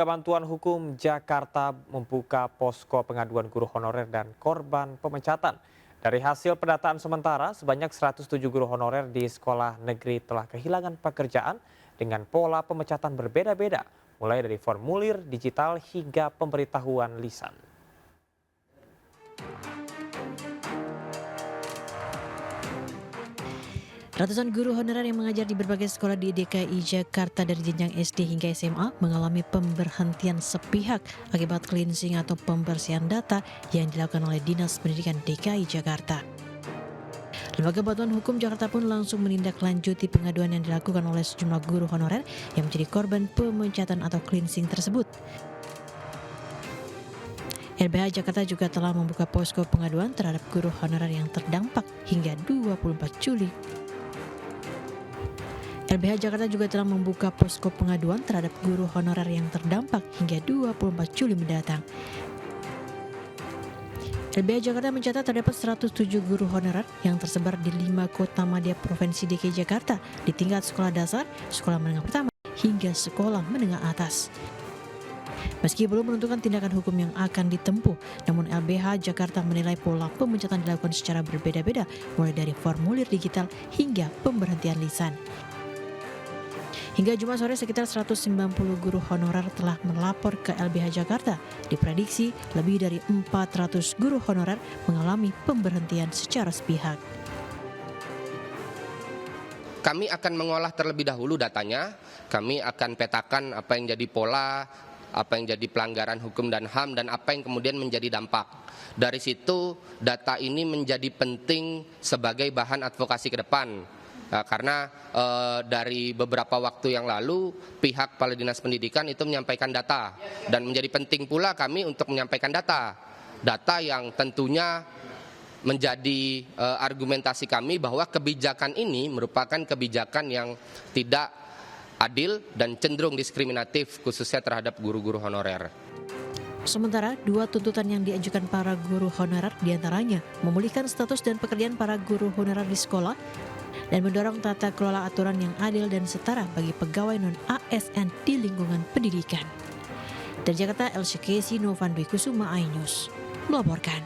Bantuan Hukum Jakarta membuka posko pengaduan guru honorer dan korban pemecatan. Dari hasil pendataan sementara, sebanyak 107 guru honorer di sekolah negeri telah kehilangan pekerjaan dengan pola pemecatan berbeda-beda, mulai dari formulir digital hingga pemberitahuan lisan. Ratusan guru honorer yang mengajar di berbagai sekolah di DKI Jakarta dari jenjang SD hingga SMA mengalami pemberhentian sepihak akibat cleansing atau pembersihan data yang dilakukan oleh Dinas Pendidikan DKI Jakarta. Lembaga Bantuan Hukum Jakarta pun langsung menindaklanjuti pengaduan yang dilakukan oleh sejumlah guru honorer yang menjadi korban pemecatan atau cleansing tersebut. LBH Jakarta juga telah membuka posko pengaduan terhadap guru honorer yang terdampak hingga 24 Juli. LBH Jakarta juga telah membuka posko pengaduan terhadap guru honorer yang terdampak hingga 24 Juli mendatang. LBH Jakarta mencatat terdapat 107 guru honorer yang tersebar di 5 kota madya Provinsi DKI Jakarta di tingkat sekolah dasar, sekolah menengah pertama, hingga sekolah menengah atas. Meski belum menentukan tindakan hukum yang akan ditempuh, namun LBH Jakarta menilai pola pemecatan dilakukan secara berbeda-beda, mulai dari formulir digital hingga pemberhentian lisan. Hingga Jumat sore sekitar 190 guru honorer telah melapor ke LBH Jakarta. Diprediksi lebih dari 400 guru honorer mengalami pemberhentian secara sepihak. Kami akan mengolah terlebih dahulu datanya, kami akan petakan apa yang jadi pola, apa yang jadi pelanggaran hukum dan HAM, dan apa yang kemudian menjadi dampak. Dari situ data ini menjadi penting sebagai bahan advokasi ke depan. Karena dari beberapa waktu yang lalu pihak Kepala Dinas Pendidikan itu menyampaikan data, dan menjadi penting pula kami untuk menyampaikan data yang tentunya menjadi argumentasi kami bahwa kebijakan ini merupakan kebijakan yang tidak adil dan cenderung diskriminatif khususnya terhadap guru-guru honorer. Sementara, 2 tuntutan yang diajukan para guru honorer diantaranya memulihkan status dan pekerjaan para guru honorer di sekolah dan mendorong tata kelola aturan yang adil dan setara bagi pegawai non-ASN di lingkungan pendidikan. Dari Jakarta, Elsie Casey, Novan Dwi Kusuma, iNews melaporkan.